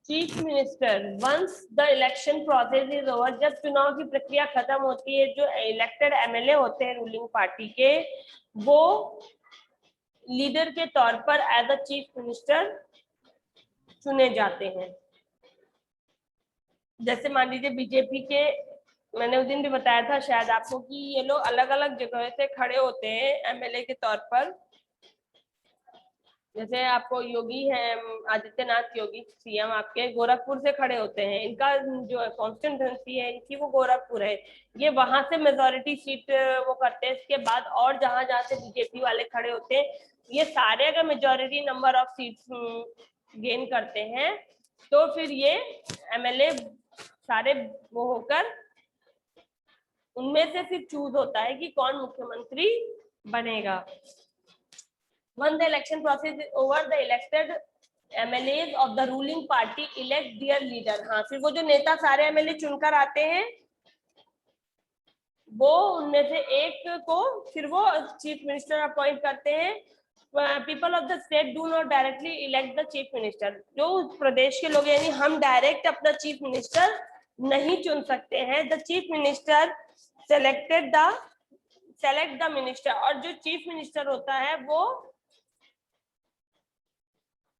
Chief minister once the election process is over, जब चुनाव की प्रक्रिया खत्म होती है, जो इलेक्टेड एमएलए होते हैं रूलिंग पार्टी के, वो लीडर के तौर पर एज अ चीफ मिनिस्टर चुने जाते हैं। जैसे मान लीजिए बीजेपी के, मैंने उस दिन भी बताया था शायद आपको कि ये लोग अलग अलग जगह से खड़े होते हैं एमएलए के तौर पर। जैसे आपको योगी है, आदित्यनाथ योगी सीएम आपके गोरखपुर से खड़े होते हैं, इनका जो कॉन्स्टिट्यूंसी है इनकी वो गोरखपुर है, ये वहां से मेजोरिटी सीट वो करते हैं। इसके बाद और जहां जहां से बीजेपी वाले खड़े होते हैं, ये सारे अगर majority number of seats gain करते हैं तो फिर ये एमएलए सारे वो होकर उनमें से फिर चूज होता है कि कौन मुख्यमंत्री बनेगा। When the election process is over, the elected MLAs of the ruling party elect their leader। हाँ, फिर वो जो नेता सारे एमएलए चुनकर आते हैं, वो उनमें से एक को फिर वो चीफ मिनिस्टर अपॉइंट करते हैं। People of the state do not directly elect the chief minister. जो प्रदेश के लोग, यानी हम डायरेक्ट अपना चीफ मिनिस्टर नहीं चुन सकते हैं। The chief minister select the minister, और जो चीफ मिनिस्टर होता है वो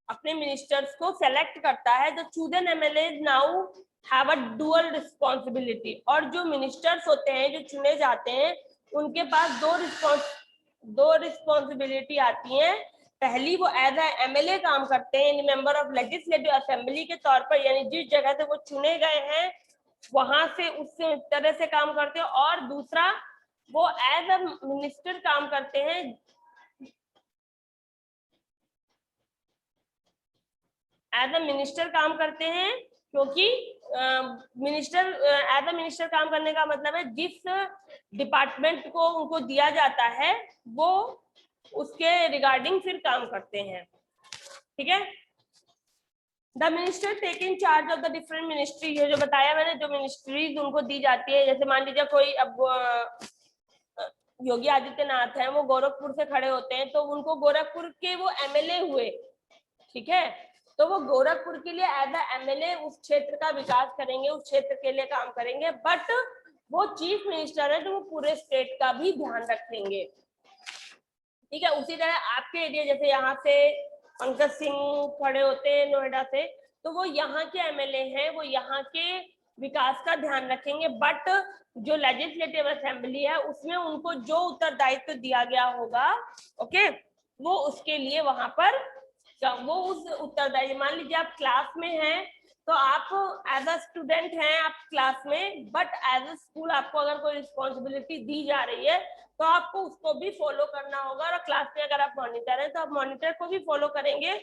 अपने मिनिस्टर्स को सेलेक्ट करता है। The chosen MLA now have a dual responsibility, और जो मिनिस्टर्स होते हैं जो चुने जाते हैं उनके पास दो रिस्पॉन्सिबिलिटी आती हैं। पहली, वो एज ए एमएलए काम करते हैं, मेंबर ऑफ लेजिस्लेटिव असेंबली के तौर पर, यानी जिस जगह से वो चुने गए हैं वहां से उस तरह से काम करते हैं। और दूसरा, वो एज अ मिनिस्टर काम करते हैं, एज अ मिनिस्टर काम करते हैं, क्योंकि मिनिस्टर एज अ मिनिस्टर काम करने का मतलब है जिस डिपार्टमेंट को उनको दिया जाता है वो उसके रिगार्डिंग फिर काम करते हैं। ठीक है। The minister take in charge of the different ministry, ये जो बताया मैंने, जो मिनिस्ट्रीज उनको दी जाती है। जैसे मान लीजिए कोई अब योगी आदित्यनाथ है, वो गोरखपुर से खड़े होते हैं, तो उनको गोरखपुर के वो एमएलए हुए, ठीक है, तो वो गोरखपुर के लिए एज अ एमएलए उस क्षेत्र का विकास करेंगे, उस क्षेत्र के लिए काम करेंगे। बट वो चीफ मिनिस्टर है तो वो पूरे स्टेट का भी ध्यान रखेंगे। ठीक है। उसी तरह आपके एरिया, जैसे यहाँ से पंकज सिंह खड़े होते हैं नोएडा से, तो वो यहाँ के एमएलए हैं, वो यहाँ के विकास का ध्यान रखेंगे। बट जो लेजिस्लेटिव असेंबली है उसमें उनको जो उत्तरदायित्व दिया गया होगा, ओके, वो उसके लिए वहां पर वो उस उत्तरदायी, मान लीजिए आप क्लास में हैं तो आप एज अ स्टूडेंट हैं आप क्लास में, बट एज अ स्कूल आपको अगर कोई रिस्पॉन्सिबिलिटी दी जा रही है तो आपको उसको भी फॉलो करना होगा। और क्लास में अगर आप मॉनिटर हैं तो आप मॉनिटर को भी फॉलो करेंगे।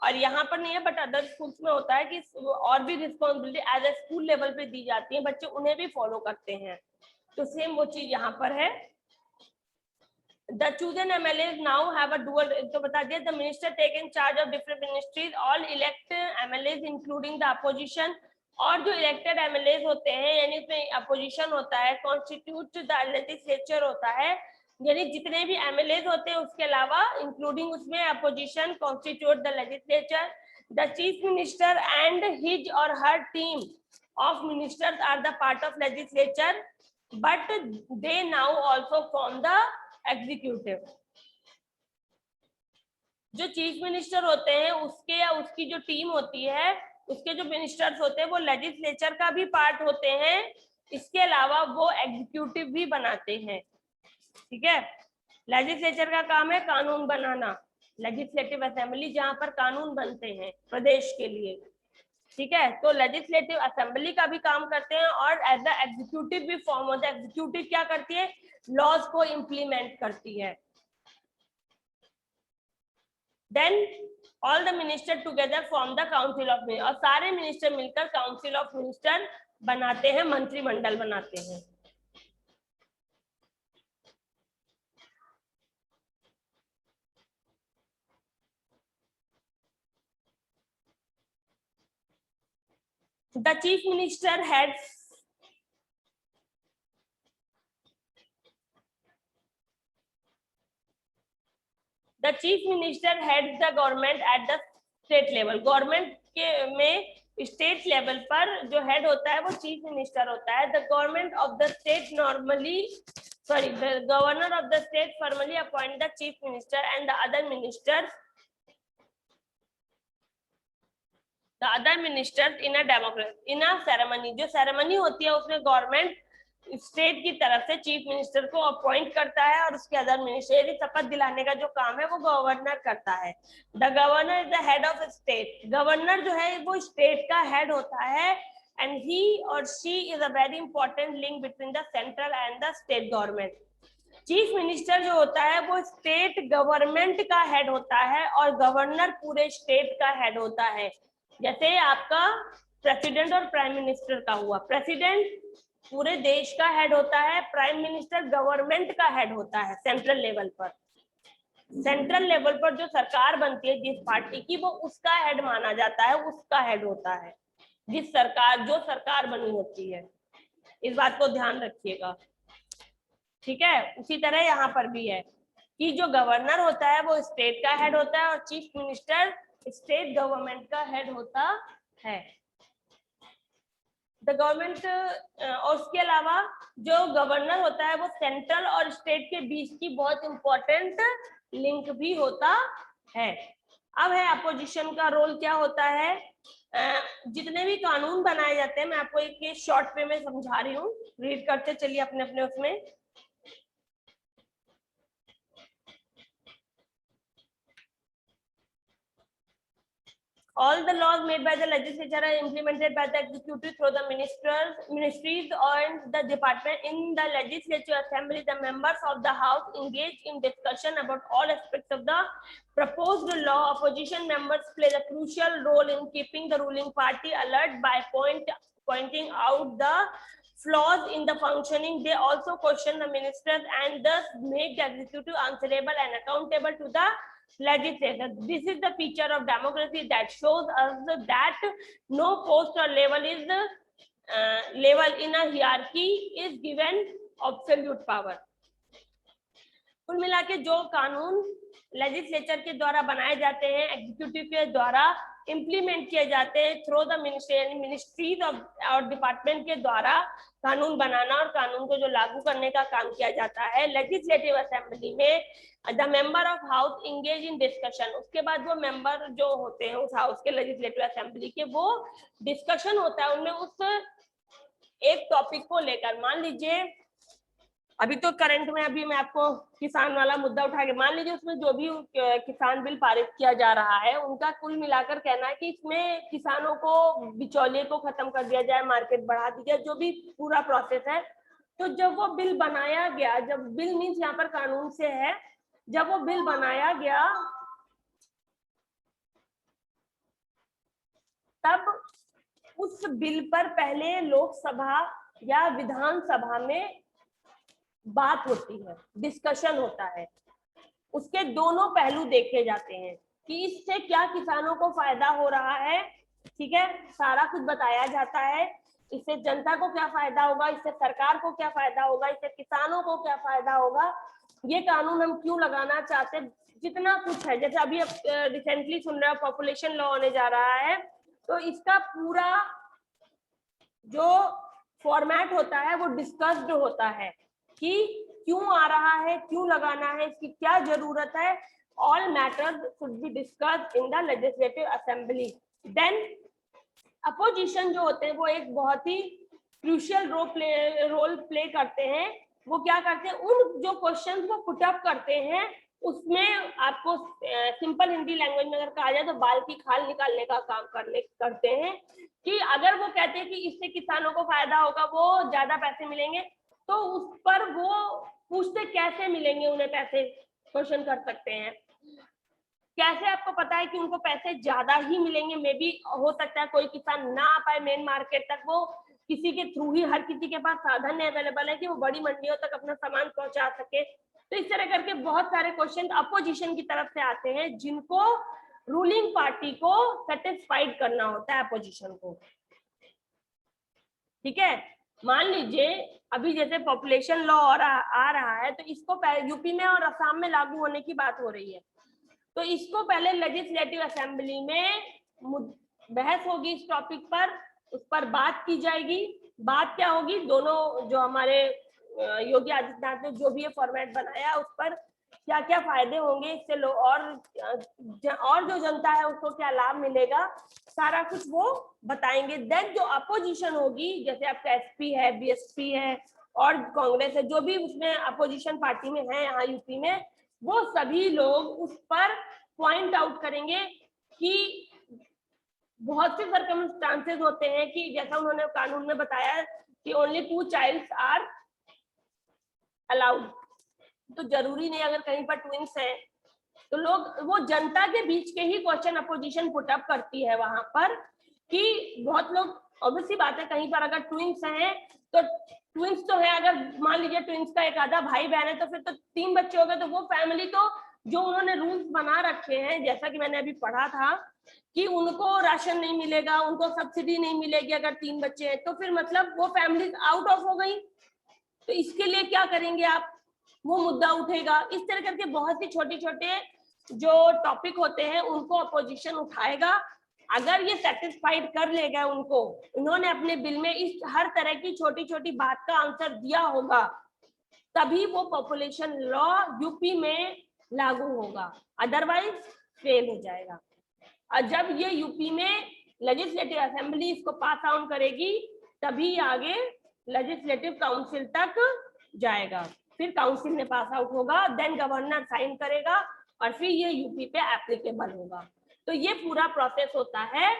और यहाँ पर नहीं है बट अदर स्कूल्स में होता है कि और भी responsibility as a school level पे दी जाती है, बच्चे उन्हें भी फॉलो करते हैं। तो सेम वो चीज यहाँ पर है। The chosen MLAs now have a dual, तो बता दिया, the minister take in charge of different ministries, all elect MLAs including the opposition, और जो इलेक्टेड एमएलएज होते हैं यानी उसमें अपोजिशन होता है, कॉन्स्टिट्यूट द लेजिस्लेचर होता है, यानी जितने भी एमएलएज होते हैं उसके अलावा इंक्लूडिंग उसमें opposition constitute the legislature. The chief minister and his or her team of ministers are the part of legislature, but they now also form the executive. जो चीफ मिनिस्टर होते हैं उसके या उसकी जो टीम होती है, उसके जो मिनिस्टर्स होते हैं वो लेजिस्लेचर का भी पार्ट होते हैं, इसके अलावा वो एग्जीक्यूटिव भी बनाते हैं। ठीक है। लेजिस्लेचर का काम है कानून बनाना, लेजिस्लेटिव असेंबली जहां पर कानून बनते हैं प्रदेश के लिए। ठीक है। तो लेजिस्लेटिव असेंबली का भी काम करते हैं और एज द एग्जीक्यूटिव भी फॉर्म होता है। एग्जीक्यूटिव क्या करती है? लॉज को इम्प्लीमेंट करती है। Then all the minister together form the council of minister, और सारे मिनिस्टर मिलकर काउंसिल ऑफ मिनिस्टर बनाते हैं, मंत्रिमंडल बनाते हैं। The chief minister heads the chief minister heads the government at the state level. Government के में स्टेट लेवल पर जो हेड होता है वो चीफ मिनिस्टर होता है। The government of the state normally the governor of the state formally appoint the chief minister and the other ministers in a democracy in a ceremony। जो ceremony होती है उसमें गवर्नमेंट स्टेट की तरफ से chief minister को appoint करता है और उसके अदर मिनिस्टर शपथ दिलाने का जो काम है वो गवर्नर करता है। The governor is the head of state. Governor जो है वो स्टेट का हेड होता है एंड ही और she is a very important link between the central and the state government. Chief minister जो होता है वो स्टेट गवर्नमेंट का हेड होता है और गवर्नर पूरे स्टेट का हेड होता है। जैसे आपका प्रेसिडेंट और प्राइम मिनिस्टर का हुआ, प्रेसिडेंट पूरे देश का हेड होता है, प्राइम मिनिस्टर गवर्नमेंट का हेड होता है सेंट्रल लेवल पर। सेंट्रल लेवल पर जो सरकार बनती है जिस पार्टी की वो उसका हेड माना जाता है, उसका हेड होता है जिस सरकार जो सरकार बनी होती है। इस बात को ध्यान रखिएगा, ठीक है। उसी तरह यहाँ पर भी है कि जो गवर्नर होता है वो स्टेट का हेड होता है और चीफ मिनिस्टर स्टेट गवर्नमेंट का हेड होता है। द गवर्नमेंट और उसके अलावा जो गवर्नर होता है वो सेंट्रल और स्टेट के बीच की बहुत इंपॉर्टेंट लिंक भी होता है। अब है अपोजिशन का रोल क्या होता है। जितने भी कानून बनाए जाते हैं मैं आपको एक शॉर्ट वे में समझा रही हूँ, रीड करते चलिए अपने अपने उसमें। All the laws made by the legislature are implemented by the executive through the ministries and the department. In the legislature assembly, the members of the house engage in discussion about all aspects of the proposed law. Opposition members play a crucial role in keeping the ruling party alert by pointing out the flaws in the functioning. They also question the ministers and thus make the executive answerable and accountable to the legislature. This is the feature of democracy that shows us that no post or level is level in a hierarchy is given absolute power. कुल मिला के जो कानून legislature के द्वारा बनाए जाते हैं, एग्जीक्यूटिव के द्वारा इम्प्लीमेंट किए जाते हैं थ्रू द मिनिस्ट्रीज और डिपार्टमेंट के द्वारा कानून बनाना और कानून को जो लागू करने का काम किया जाता है। लेजिस्लेटिव असेंबली में the member of house engage in discussion. उसके बाद वो मेंबर जो होते हैं उस हाउस के लेजिस्लेटिव असेंबली के वो डिस्कशन होता है उनमें उस एक टॉपिक को लेकर। मान लीजिए अभी तो करंट में अभी मैं आपको किसान वाला मुद्दा उठा के, मान लीजिए उसमें जो भी किसान बिल पारित किया जा रहा है उनका कुल मिलाकर कहना है कि इसमें किसानों को बिचौलिए को खत्म कर दिया जाए, मार्केट बढ़ा दी जाए, जो भी पूरा प्रोसेस है। तो जब वो बिल बनाया गया, जब बिल मीन्स यहाँ पर कानून से है, जब वो बिल बनाया गया तब उस बिल पर पहले लोकसभा या विधानसभा में बात होती है, डिस्कशन होता है। उसके दोनों पहलू देखे जाते हैं कि इससे क्या किसानों को फायदा हो रहा है, ठीक है, सारा कुछ बताया जाता है। इससे जनता को क्या फायदा होगा, इससे सरकार को क्या फायदा होगा, इससे किसानों को क्या फायदा होगा, ये कानून हम क्यों लगाना चाहते हैं, जितना कुछ है। जैसे अभी रिसेंटली सुन रहे हो पॉपुलेशन लॉ होने जा रहा है, तो इसका पूरा जो फॉर्मेट होता है वो डिस्कस्ड होता है कि क्यों आ रहा है, क्यों लगाना है, इसकी क्या जरूरत है। All matters should be discussed in the legislative assembly. Then opposition जो होते हैं वो एक बहुत ही क्रूशियल रोल प्ले करते हैं। वो क्या करते हैं, उन जो क्वेश्चंस वो पुट अप करते हैं उसमें आपको सिंपल हिंदी लैंग्वेज में अगर कहा जाए तो बाल की खाल निकालने का काम करते हैं कि अगर वो कहते हैं कि इससे किसानों को फायदा होगा, वो ज्यादा पैसे मिलेंगे, तो उस पर वो पूछते कैसे मिलेंगे उन्हें पैसे, क्वेश्चन कर सकते हैं। कैसे आपको पता है कि उनको पैसे ज्यादा ही मिलेंगे, मे बी हो सकता है कोई किसान ना आ पाए मेन मार्केट तक, वो किसी के थ्रू ही, हर किसी के पास साधन अवेलेबल है कि वो बड़ी मंडियों तक अपना सामान पहुंचा सके। तो इस तरह करके बहुत सारे क्वेश्चन अपोजिशन की तरफ से आते हैं जिनको रूलिंग पार्टी को सेटिस्फाइड करना होता है, अपोजिशन को, ठीक है। मान लीजिए अभी जैसे पॉपुलेशन लॉ आ रहा है, तो इसको यूपी में और असम में लागू होने की बात हो रही है, तो इसको पहले लेजिस्लेटिव असेंबली में बहस होगी इस टॉपिक पर, उस पर बात की जाएगी। बात क्या होगी, दोनों जो हमारे योगी आदित्यनाथ ने जो भी ये फॉर्मेट बनाया उस पर क्या क्या फायदे होंगे इससे, लो और जो जनता है उसको क्या लाभ मिलेगा, सारा कुछ वो बताएंगे। देन जो अपोजिशन होगी, जैसे आपका एसपी है, बीएसपी है और कांग्रेस है, जो भी उसमें अपोजिशन पार्टी में है यहाँ यूपी में, वो सभी लोग उस पर पॉइंट आउट करेंगे कि बहुत से सर्कमस्टांसेस होते हैं कि जैसा उन्होंने कानून में बताया कि ओनली 2 चाइल्ड्स आर अलाउड, तो जरूरी नहीं अगर कहीं पर ट्विंस हैं तो लोग, वो जनता के बीच के ही क्वेश्चन अपोजिशन पुटअप करती है वहां पर कि बहुत लोग, ऑब्वियसली बात है कहीं पर अगर ट्विंस हैं तो ट्विंस तो है, अगर मान लीजिए ट्विंस का एक आधा भाई बहन है तो फिर तो 3 बच्चे हो गए, तो वो फैमिली तो जो उन्होंने रूल्स बना रखे हैं, जैसा कि मैंने अभी पढ़ा था कि उनको राशन नहीं मिलेगा, उनको सब्सिडी नहीं मिलेगी अगर 3 बच्चे हैं, तो फिर मतलब वो फैमिली आउट ऑफ हो गई, तो इसके लिए क्या करेंगे आप, वो मुद्दा उठेगा। इस तरह करके बहुत सी छोटे छोटे जो टॉपिक होते हैं उनको अपोजिशन उठाएगा। अगर ये सेटिस्फाइड कर लेगा उनको, उन्होंने अपने बिल में इस हर तरह की छोटी छोटी बात का आंसर दिया होगा, तभी वो पॉपुलेशन लॉ यूपी में लागू होगा, अदरवाइज फेल हो जाएगा। और जब ये यूपी में लेजिस्लेटिव असेंबली इसको पास आउट करेगी, तभी आगे लेजिस्लेटिव काउंसिल तक जाएगा, फिर काउंसिल में पास आउट होगा, देन गवर्नर साइन करेगा और फिर ये यूपी पे एप्लीकेबल होगा। तो ये पूरा प्रोसेस होता है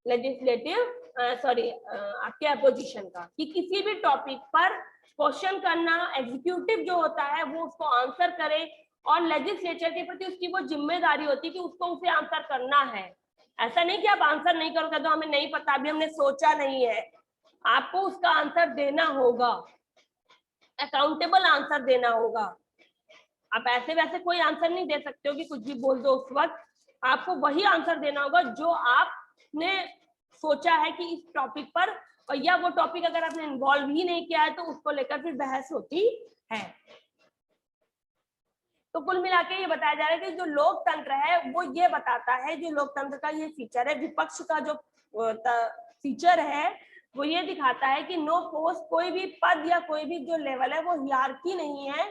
लेजिस्लेटिव आपके अपोजिशन का, कि किसी भी टॉपिक पर क्वेश्चन करना, एग्जीक्यूटिव जो होता है वो उसको आंसर करे, और लेजिस्लेचर के प्रति उसकी वो जिम्मेदारी होती है कि उसको उसे आंसर करना है। ऐसा नहीं कि आप आंसर नहीं करोगे तो हमें नहीं पता, अभी हमने सोचा नहीं है, आपको उसका आंसर देना होगा, अकाउंटेबल आंसर देना होगा। आप ऐसे वैसे कोई आंसर नहीं दे सकते हो कि कुछ भी बोल दो उस वक्त, आपको वही आंसर देना होगा जो आपने सोचा है कि इस टॉपिक पर, और या वो टॉपिक अगर आपने इन्वॉल्व ही नहीं किया है तो उसको लेकर फिर बहस होती है। तो कुल मिला के ये बताया जा रहा है कि जो लोकतंत्र है वो ये बताता है, जो लोकतंत्र का ये फीचर है, विपक्ष का जो फीचर है वो ये दिखाता है कि नो पोस्ट, कोई भी पद या कोई भी जो लेवल है वो हियरार्की नहीं है,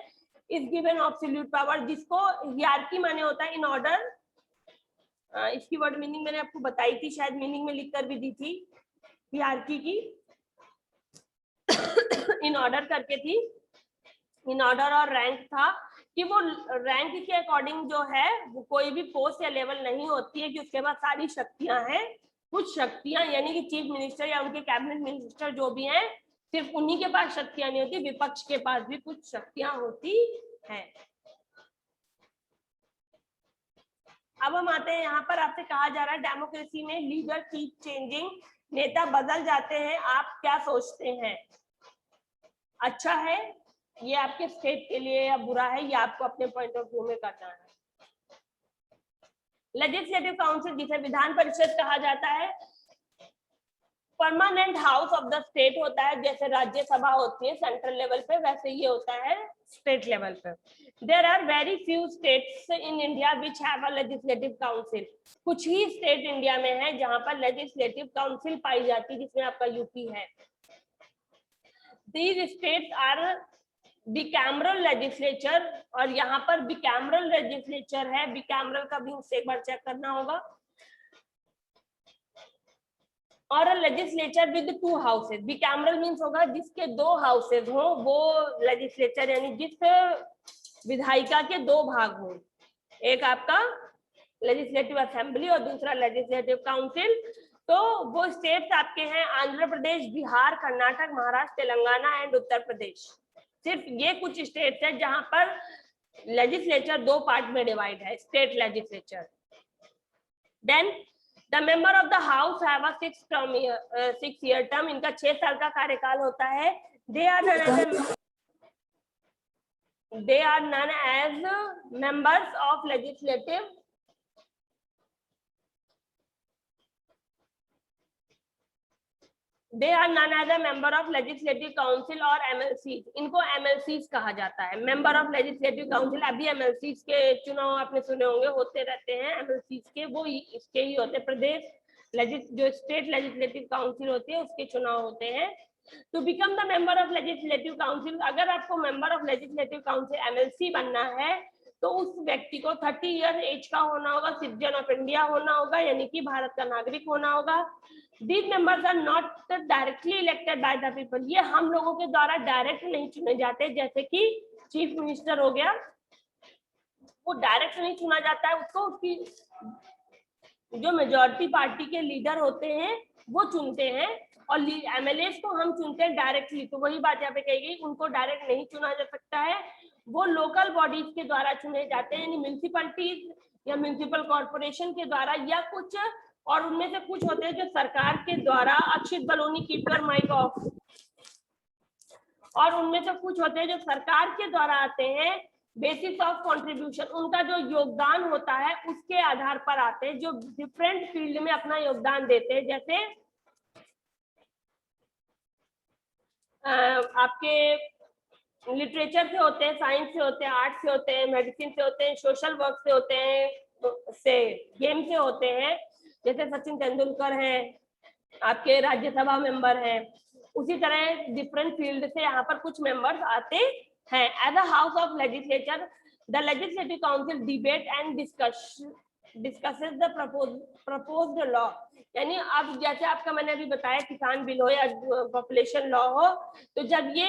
इज गिवन एब्सोल्यूट पावर, जिसको हियरार्की माने होता है इन ऑर्डर, इसकी वर्ड मीनिंग मैंने आपको बताई थी, शायद मीनिंग में लिखकर भी दी थी हियरार्की की, इन ऑर्डर करके थी, इन ऑर्डर और रैंक था कि वो रैंक के अकॉर्डिंग जो है वो कोई भी पोस्ट या लेवल नहीं होती है कि उसके पास सारी शक्तियां हैं। कुछ शक्तियां यानी कि चीफ मिनिस्टर या उनके कैबिनेट मिनिस्टर जो भी हैं, सिर्फ उन्हीं के पास शक्तियां नहीं होती, विपक्ष के पास भी कुछ शक्तियां होती हैं। अब हम आते हैं यहाँ पर, आपसे कहा जा रहा है डेमोक्रेसी में लीडर कीप चेंजिंग, नेता बदल जाते हैं, आप क्या सोचते हैं, अच्छा है ये आपके स्टेट के लिए या बुरा है, ये आपको अपने पॉइंट ऑफ व्यू में करना है। लेजिस्लेटिव काउंसिल, जिसे विधान परिषद कहा जाता है, permanent house of the state होता है, जैसे राज्यसभा होती है सेंट्रल लेवल पे, वैसे ये होता है स्टेट लेवल पे। There are very few states in India which have a legislative council, कुछ ही स्टेट इंडिया में है जहां पर लेजिस्लेटिव काउंसिल पाई जाती है, जिसमें आपका यूपी है। These states are बिकैमरल लेजिस्लेचर, और यहाँ पर बिकैमरल लेजिस्लेचर है, बिकैमरल का भी एक बार चेक करना होगा, और लेजिस्लेचर विद 2 हाउसेज, बिकैमरल मींस होगा जिसके 2 हाउसेज हो, वो लेजिस्लेचर यानी जिस विधायिका के 2 भाग हो, एक आपका लेजिस्लेटिव असेंबली और दूसरा लेजिस्लेटिव काउंसिल। तो वो स्टेट्स आपके हैं आंध्र प्रदेश, बिहार, कर्नाटक, महाराष्ट्र, तेलंगाना एंड उत्तर प्रदेश। सिर्फ ये कुछ स्टेट्स हैं जहां पर लेजिस्लेचर 2 पार्ट में डिवाइड है, state legislature. Then the member of the house have a 6 year term, इनका 6 साल का कार्यकाल होता है। They are none as members of legislative, They are none as a member of legislative council or MLCs, इनको MLCs कहा जाता है, member of legislative council। अभी MLCs के चुनाव आपने सुने होंगे, होते रहते हैं MLCs के, वो इसके ही होते हैं। प्रदेश जो स्टेट लेजिस्लेटिव काउंसिल होती है उसके चुनाव होते हैं। To become the member of legislative council, अगर आपको member of legislative council MLC बनना है तो उस व्यक्ति को 30 ईयर एज का होना होगा, सिटीजन ऑफ इंडिया होना होगा, यानी कि भारत का नागरिक होना होगा। These members are not directly elected by the people, ये हम लोगों के द्वारा डायरेक्ट नहीं चुने जाते, जैसे कि चीफ मिनिस्टर हो गया, वो डायरेक्ट नहीं चुना जाता है, उसको उसकी जो मेजॉरिटी पार्टी के लीडर होते हैं वो चुनते हैं, और एमएलए को हम चुनते हैं डायरेक्टली। तो वही बात यहाँ पे कही गई, उनको डायरेक्ट नहीं चुना जा सकता है, वो लोकल बॉडीज के द्वारा चुने जाते हैं, यानी म्यूनिसिपैलिटीज या म्यूनिसिपल कॉर्पोरेशन के द्वारा, या कुछ और उनमें से कुछ होते हैं जो सरकार के द्वारा, Akshit Baloni keep your mic off, और उनमें से कुछ होते हैं जो सरकार के द्वारा आते हैं बेसिस ऑफ कंट्रीब्यूशन, उनका जो योगदान होता है उसके आधार पर आते हैं, जो डिफरेंट फील्ड में अपना योगदान देते हैं। जैसे आपके लिटरेचर से होते हैं, साइंस से होते हैं, आर्ट से होते हैं, मेडिसिन से होते हैं, सोशल वर्क से होते हैं, गेम से होते हैं, जैसे सचिन तेंदुलकर हैं, आपके राज्यसभा मेंबर हैं। उसी तरह डिफरेंट फील्ड से यहाँ पर कुछ मेंबर्स आते हैं। As a house of legislature, the legislative council debate and discusses the proposed law, यानी अब जैसे आपका मैंने अभी बताया किसान बिल हो या पॉपुलेशन लॉ हो, तो जब ये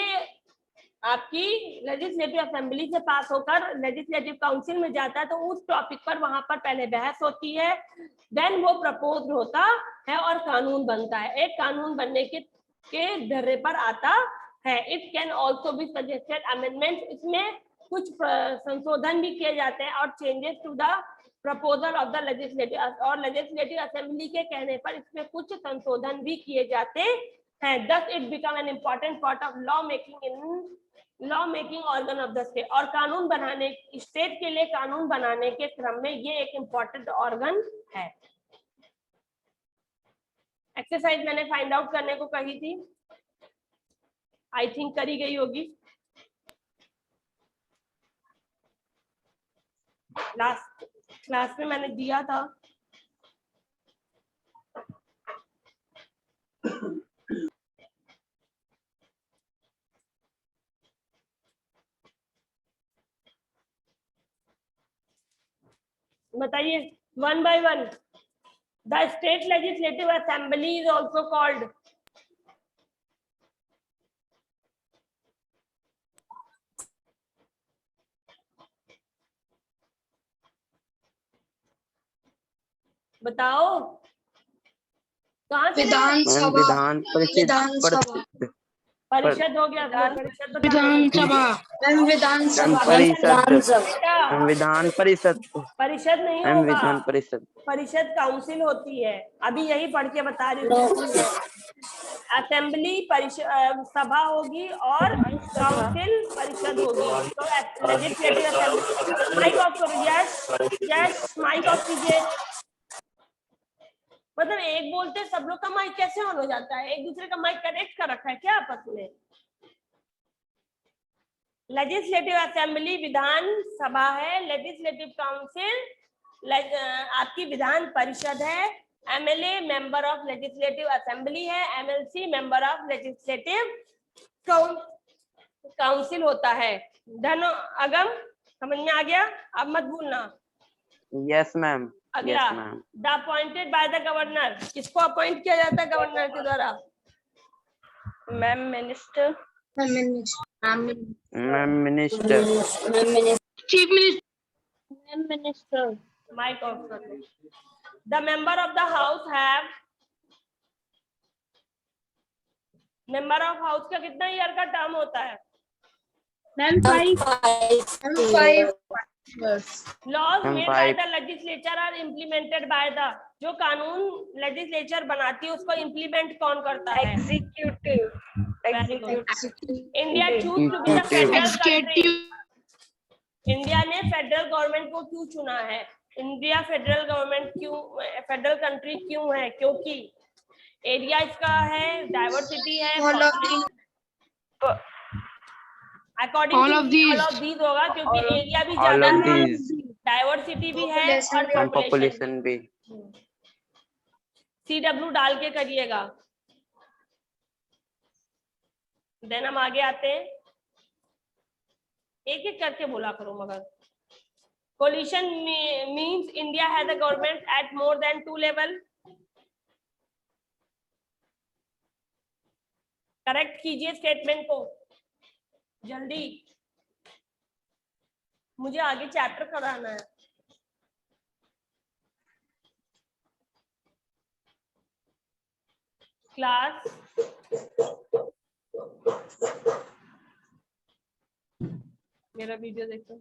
आपकी लेजिस्लेटिव असेंबली से पास होकर लेजिस्लेटिव काउंसिल में जाता है तो उस टॉपिक पर वहां पर पहले बहस होती है, देन वो प्रपोज होता है और कानून बनता है, एक कानून बनने के धर्रे पर आता है। It can also be suggested amendment, इसमें कुछ संशोधन भी किए जाते हैं और changes to the proposal of the legislative, और लेजिस्लेटिव असेंबली के कहने पर इसमें कुछ संशोधन भी किए जाते हैं। Thus it become an important part of law making organ of the state, और कानून बनाने, स्टेट के लिए कानून बनाने के क्रम में ये एक इम्पोर्टेंट ऑर्गन है। एक्सरसाइज मैंने फाइंड आउट करने को कही थी, आई थिंक करी गई होगी, लास्ट क्लास में मैंने दिया था। बताइए one by one. The state legislative assembly is also called, बताओ कहाँ से? विधान परिषद, परिषद हो गया, परिषद विधानसभा, विधान परिषद, परिषद नहीं विधान होगा, परिषद, परिषद काउंसिल होती है, अभी यही पढ़ के बता रही हूँ। असेंबली सभा होगी और काउंसिल परिषद होगी। तो लेजिस्लेटिव असेंबली, माइक ऑफ करो, यस यस माइक ऑफ कीजिए। मतलब एक बोलते सब लोग का माइक कैसे ऑन हो जाता है? एक दूसरे का माइक कनेक्ट कर रखा है क्या आपस में? लेजिस्लेटिव असेंबली विधान सभा है, लेजिस्लेटिव काउंसिल आपकी विधान परिषद है, MLA member of legislative assembly है, MLC member of legislative council होता है। धनो अगम समझ में आ गया? अब मत भूलना। Yes ma'am. अगला, the appointed by the governor, किसको अपॉइंट किया जाता है गवर्नर के द्वारा? Ma'am minister, ma'am minister, chief minister, mike off कर दो। The member of the house have, member of house का कितना ईयर का टर्म होता है? Ma'am 5 laws made by the legislature are implemented by the, जो कानून लेजिस्लेचर बनाती है उसको इम्प्लीमेंट कौन करता है? Executive. India choose to be the federal country, India ने फेडरल गवर्नमेंट को क्यों चुना है? इंडिया फेडरल गवर्नमेंट क्यों, फेडरल कंट्री क्यों है? क्योंकि एरिया इसका है, डाइवर्सिटी है, अकॉर्डिंग ऑल ऑफ दीज होगा, क्योंकि एरिया भी ज्यादा है, डाइवर्सिटी भी है और पॉपुलेशन भी। CW डाल के करिएगा। देन हम आगे आते हैं, एक एक करके बोला करो मगर। Coalition means India has a government at more than 2 level. Correct कीजिए स्टेटमेंट को जल्दी, मुझे आगे चैप्टर कराना है। क्लास मेरा वीडियो देखो।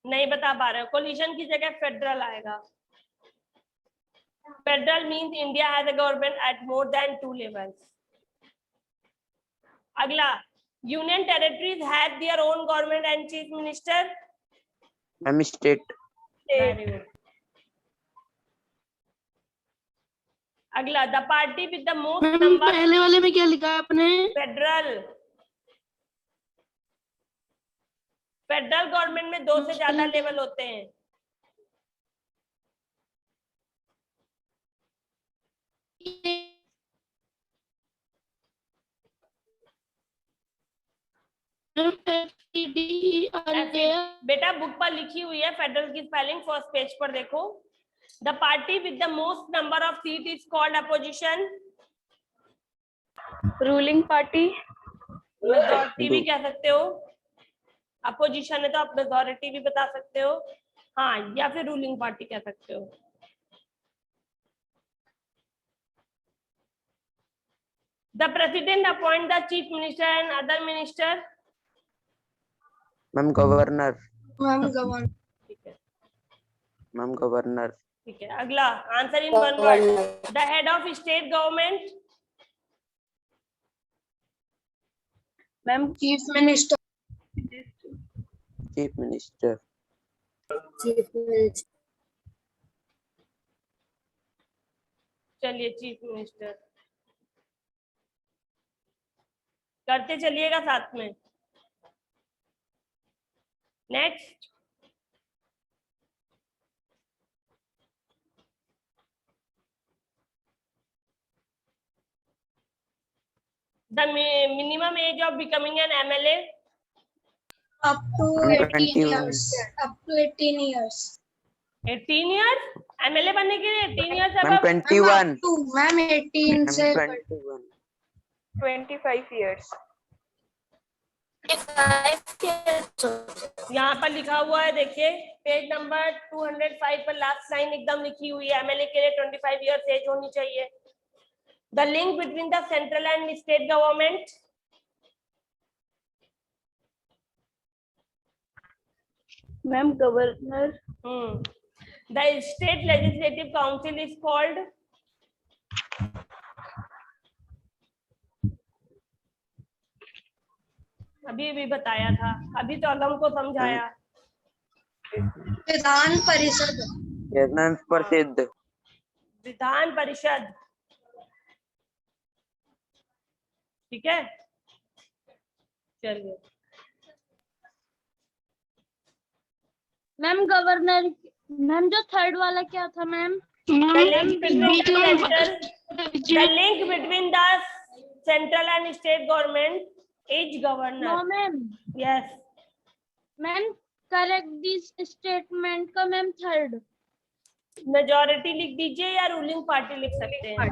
नहीं बता पा रहे हो, कोलिशन की जगह फेडरल आएगा। Federal means India has a government at more than 2 levels. अगला, union territories have their own government and chief minister. Ma'am state. Very good. अगला, the party with the most number. पहले वाले में क्या लिखा है आपने? फेडरल। फेडरल गवर्नमेंट में 2 से ज्यादा लेवल होते हैं। बेटा बुक पर लिखी हुई है फेडरल की स्पेलिंग, फर्स्ट पेज पर देखो। The party with the most number of seat is called opposition. Ruling party. Majority भी कह सकते हो, अपोजिशन है तो आप मेजॉरिटी भी बता सकते हो, हाँ, या फिर रूलिंग पार्टी कह सकते हो। The president appoint the chief minister and other minister. Ma'am governor. Ma'am governor. ठीक है, मैम गवर्नर। ठीक है। अगला, answer in one word. The head of state government. Ma'am chief minister. Chief minister. चलिए chief minister करते चलिएगा साथ में। Next, the minimum age of becoming an MLA। Up to 18 years. Up to 18 years. 18 years MLA बनने के लिए 18 years ma'am अब 21। Ma'am 18 से 21। 25 years. यहाँ पर लिखा हुआ है, देखिए पेज नंबर 205 पर लास्ट लाइन एकदम लिखी हुई है, MLA के लिए 25 ईयर्स एज होनी चाहिए। The link between the central and state government. Ma'am governor. The state legislative council is called. अभी भी बताया था, अभी तो अगम को समझाया। विधान परिषद। मैम प्रसिद्ध। विधान परिषद, ठीक है। चलिए, मैम गवर्नर। मैम जो थर्ड वाला क्या था ma'am? the link between the central and state government is governor. No ma'am. Yes. Ma'am correct this statement का मैम थर्ड। मेजॉरिटी लिख दीजिए या रूलिंग पार्टी लिख सकते हैं।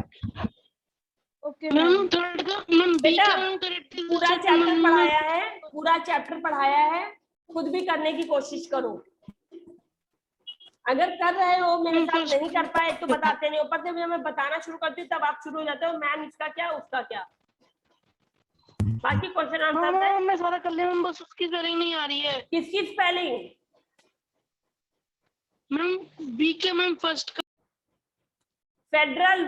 Okay ma'am. थर्ड का मैम बेटा पूरा चैप्टर पढ़ाया है, पूरा चैप्टर पढ़ाया है, खुद भी करने की कोशिश करो। अगर कर रहे हो मेरे साथ नहीं कर पाए तो बताते नहीं, ऊपर से मैं बताना शुरू करती हूँ तब आप शुरू हो जाते हो, मैम इसका क्या उसका क्या। बाकी क्वेश्चन आंसर मैं सारा कर लिया मैम, बस उसकी स्पेलिंग नहीं आ रही है। किसकी स्पेलिंग? मैम बी के मैम फर्स्ट का। फेडरल।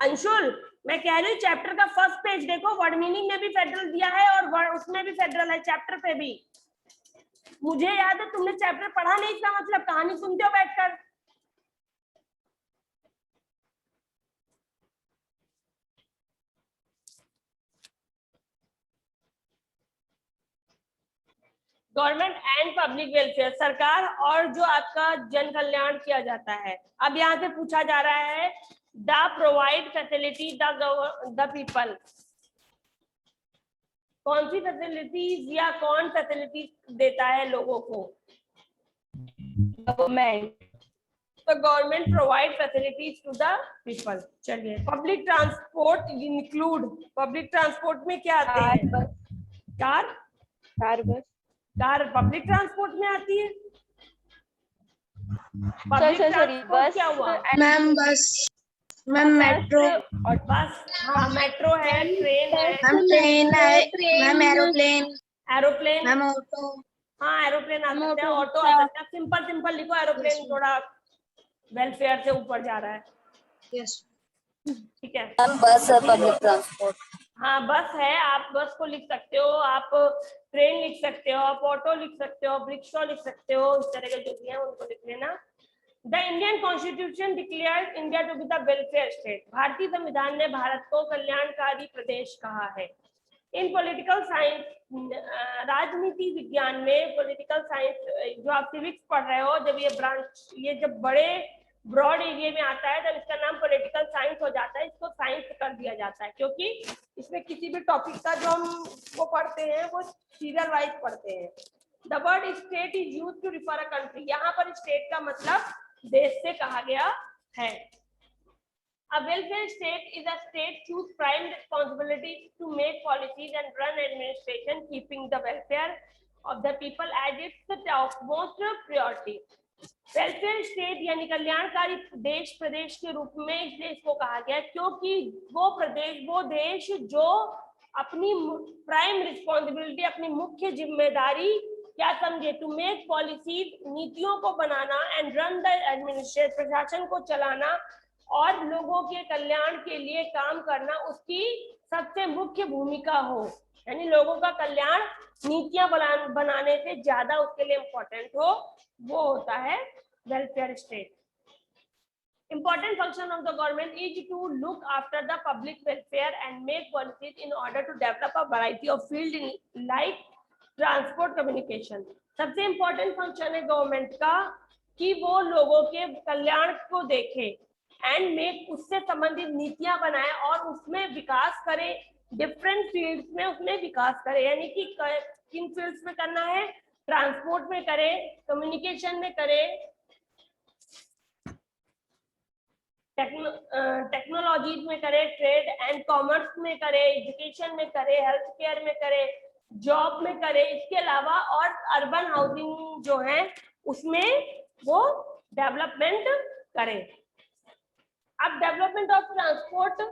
अंशुल मैं कह रही हूँ चैप्टर का फर्स्ट पेज देखो, वर्ड मीनिंग में भी फेडरल दिया है और उसमें भी फेडरल है, चैप्टर पे भी। मुझे याद है तुमने चैप्टर पढ़ा नहीं, इसका मतलब कहानी सुनते हो बैठकर। गवर्नमेंट एंड पब्लिक वेलफेयर, सरकार और जो आपका जन कल्याण किया जाता है। अब यहाँ से पूछा जा रहा है the provide facility the people, कौन सी फैसिलिटीज या कौन फैसिलिटीज देता है लोगों को? गवर्नमेंट। तो government provide facilities to the people. चलिए, public transport include, public transport में क्या आते हैं? Car bus. Car public transport में आती है? पब्लिक ट्रांसपोर्ट क्या हुआ? मैम बस, मैम मेट्रो और बस, हाँ मेट्रो है, ट्रेन है, मैम, ट्रेन है ma'am, aeroplane aeroplane, ma'am, auto. हाँ एरोप्लेन आ सकता है, ऑटो आ सकता है। सिंपल सिंपल लिखो, एरोप्लेन थोड़ा वेलफेयर से ऊपर जा रहा है। यस, ठीक है। बस है पब्लिक ट्रांसपोर्ट। हाँ बस है, आप बस को लिख सकते हो, आप ट्रेन लिख सकते हो, आप ऑटो लिख सकते हो, रिक्शा लिख सकते हो, इस तरह के जो भी है उनको लिख लेना। The Indian constitution declared India to be the welfare state, भारतीय संविधान ने भारत को कल्याणकारी प्रदेश कहा है। इन पॉलिटिकल साइंस, राजनीति विज्ञान में पॉलिटिकल साइंस जो आप सिविक्स पढ़ रहे हो, जब ये ब्रांच, ये जब बड़े ब्रॉड एरिया में आता है तब इसका नाम पॉलिटिकल साइंस हो जाता है, इसको साइंस कर दिया जाता है, क्योंकि इसमें किसी भी टॉपिक का जो हम वो पढ़ते हैं वो सीरियल वाइज पढ़ते हैं। The word state is used to refer a country, यहाँ पर स्टेट का मतलब देश से कहा गया है। A welfare state is a state whose prime responsibility is to make policies and run administration, keeping the welfare of the people as its topmost priority. Welfare state यानी कल्याणकारी देश प्रदेश के रूप में इसलिए इसको कहा गया क्योंकि वो प्रदेश, वो देश जो अपनी प्राइम रिस्पॉन्सिबिलिटी, अपनी मुख्य जिम्मेदारी क्या समझे, टू मेक पॉलिसीज, नीतियों को बनाना, एंड रन द एडमिनिस्ट्रेशन, प्रशासन को चलाना और लोगों के कल्याण के लिए काम करना उसकी सबसे मुख्य भूमिका हो। यानी लोगों का कल्याण नीतियां बनाने से ज्यादा उसके लिए इम्पोर्टेंट हो, वो होता है welfare state. Important function of the government is to look after the public welfare and make policies in order to develop a variety of fields like transport, communication. सबसे इम्पोर्टेंट फंक्शन है government का कि वो लोगों के कल्याण को देखे and make, उससे संबंधित नीतियां बनाए और उसमें विकास करे, डिफरेंट फील्ड्स में उसमें विकास करे। यानी कि किन फील्ड्स में करना है? ट्रांसपोर्ट में करे, कम्युनिकेशन में करे, टेक्नोलॉजीज में करे, ट्रेड एंड कॉमर्स में करे, एजुकेशन में करे, हेल्थ केयर में करे, जॉब में करे, इसके अलावा और अर्बन हाउसिंग जो है उसमें वो डेवलपमेंट करे। अब development of transport,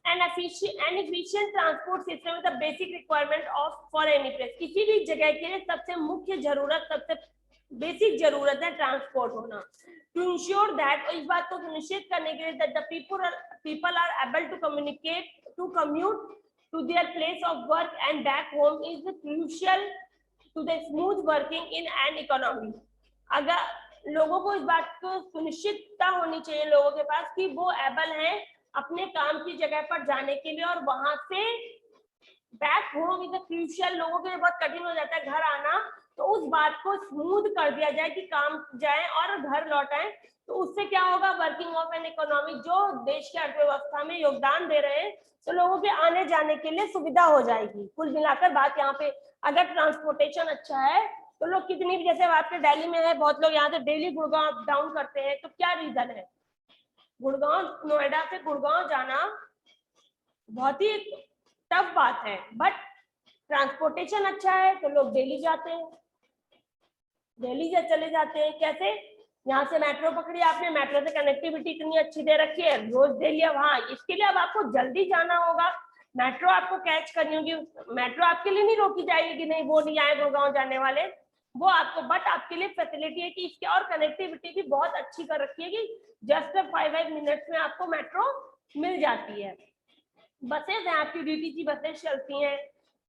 an efficient transport system is the basic requirement of for any place. किसी भी जगह के लिए सबसे मुख्य जरूरत, सबसे बेसिक जरूरत है ट्रांसपोर्ट होना। To ensure that, इस बात को सुनिश्चित करने के लिए that the people are able to communicate, to commute to their place of work and back home is crucial to the smooth working in an economy. अगर लोगों को इस बात को सुनिश्चितता होनी चाहिए लोगों के पास कि वो एबल हैं अपने काम की जगह पर जाने के लिए, और वहां से बैक होम इज क्रूशियल, लोगों के लिए बहुत कठिन हो जाता है घर आना, तो उस बात को स्मूथ कर दिया जाए कि काम जाए और घर लौट आए। तो उससे क्या होगा? वर्किंग ऑफ एन इकोनॉमी, जो देश की अर्थव्यवस्था में योगदान दे रहे हैं, तो लोगों के आने जाने के लिए सुविधा हो जाएगी। कुल मिलाकर बात यहाँ पे, अगर ट्रांसपोर्टेशन अच्छा है तो लोग कितनी भी, जैसे आपके दिल्ली में है, बहुत लोग यहाँ से डेली गुड़गांव अप डाउन करते हैं, तो क्या रीजन है? गुड़गांव, नोएडा से गुड़गांव जाना बहुत ही टफ बात है, बट ट्रांसपोर्टेशन अच्छा है तो लोग डेली जाते हैं, डेली से चले जाते हैं। कैसे? यहाँ से मेट्रो पकड़ी आपने, मेट्रो से कनेक्टिविटी इतनी अच्छी दे रखी है, रोज डेली। अब हाँ, इसके लिए अब आपको जल्दी जाना होगा, मेट्रो आपको कैच करनी होगी। मेट्रो आपके लिए नहीं रोकी जाएगी कि नहीं वो नहीं आए गुड़गांव जाने वाले, वो आपको, बट आपके लिए फैसिलिटी है कि इसके, और कनेक्टिविटी भी बहुत अच्छी कर रखी है कि जस्ट 5 मिनट्स में आपको मेट्रो मिल जाती है। बसेस हैं आपकी, डीटीसी बसेस चलती हैं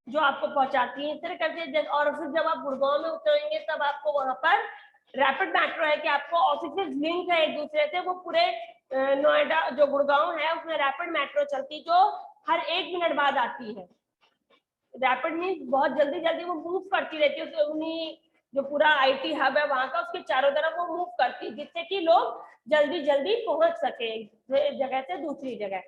जो आपको पहुंचाती हैं इस तरह करके। और फिर जब आप गुड़गांव में उतरेंगे तब आपको वहां पर रैपिड मेट्रो है कि आपको ऑफिसेज लिंक है एक दूसरे से, वो पूरे नोएडा जो गुड़गांव है उसमें रैपिड मेट्रो चलती, जो हर 1 मिनट बाद आती है। रैपिड मीन्स बहुत जल्दी जल्दी वो मूव करती रहती है, उसके उन्हीं जो पूरा IT हब है वहां का, उसके चारों तरफ वो मूव करती है, जिससे कि लोग जल्दी जल्दी पहुंच सके एक जगह से दूसरी जगह।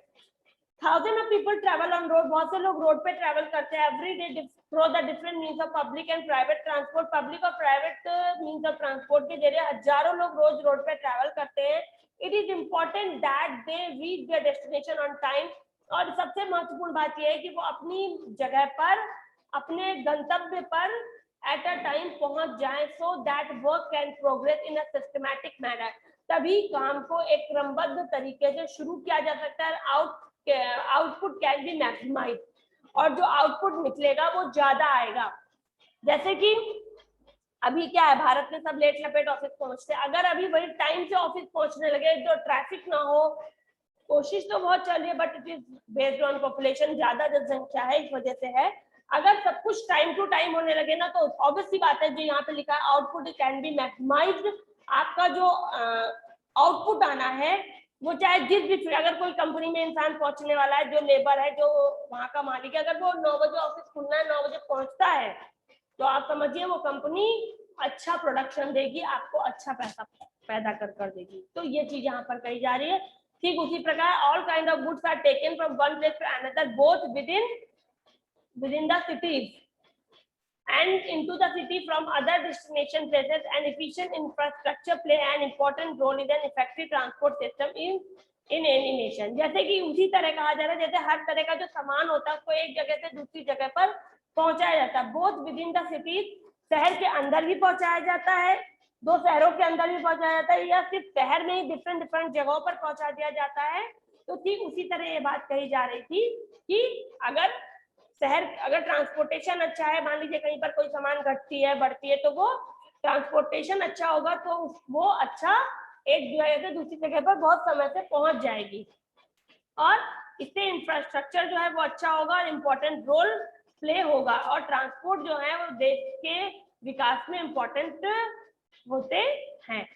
Thousand of people travel on road, बहुत से लोग रोड पे ट्रैवल करते हैं every day through the different means of public and private transport. Public और प्राइवेट मीन्स ऑफ ट्रांसपोर्ट के जरिए हजारों लोग रोज रोड पे ट्रैवल करते हैं। It is important that they reach there destination on time. और सबसे महत्वपूर्ण बात यह है कि वो अपनी जगह पर, अपने गंतव्य पर एट अ टाइम पहुंच जाएं, so that work can progress in a systematic manner. तभी काम को एक क्रमबद्ध तरीके से शुरू किया जा सकता है, आउटपुट कैन बी मैक्सिमाइज, और जो आउटपुट निकलेगा वो ज्यादा आएगा। जैसे कि अभी क्या है, भारत में सब लेट लपेट ऑफिस पहुंचते हैं, अगर अभी वही टाइम से ऑफिस पहुंचने लगे, जो ट्रैफिक ना हो, कोशिश तो बहुत चल रही है but it is based on population, ज्यादा जनसंख्या है इस वजह से है। अगर सब कुछ टाइम टू टाइम होने लगे ना, तो ऑब्वियस सी बात है जो यहाँ पे लिखा है आउटपुट कैन बी मैक्सिमाइज्ड, आपका जो आउटपुट आना है वो चाहे जिस भी, अगर कोई कंपनी में इंसान पहुंचने वाला है, जो लेबर है, जो वहां का मालिक है, अगर वो 9 बजे ऑफिस खुलना है 9 बजे पहुंचता है, तो आप समझिए वो कंपनी अच्छा प्रोडक्शन देगी, आपको अच्छा पैसा पैदा कर देगी। तो ये चीज यहाँ पर कही जा रही है। ठीक उसी प्रकार all kind of goods are taken from one place to another, both within the cities and into the city from other destination places, and efficient infrastructure play an important role in an effective transport system in any nation। जैसे कि उसी तरह कहा जा रहा है, जैसे हर तरह का जो सामान होता है उसको एक जगह से दूसरी जगह पर पहुंचाया जाता है, बोथ विदिन द सिटीज, शहर के अंदर भी पहुंचाया जाता है, 2 शहरों के अंदर भी पहुंचाया जाता है, या सिर्फ शहर में ही डिफरेंट जगहों पर पहुंचा दिया जाता है। तो ठीक उसी तरह ये बात कही जा रही थी कि अगर ट्रांसपोर्टेशन अच्छा है, मान लीजिए कहीं पर कोई सामान घटती है बढ़ती है, तो वो ट्रांसपोर्टेशन अच्छा होगा तो वो अच्छा एक जगह से दूसरी जगह पर बहुत समय से पहुंच जाएगी, और इससे इंफ्रास्ट्रक्चर जो है वो अच्छा होगा और इम्पोर्टेंट रोल प्ले होगा, और ट्रांसपोर्ट जो है वो देश के विकास में इम्पोर्टेंट होते हैं।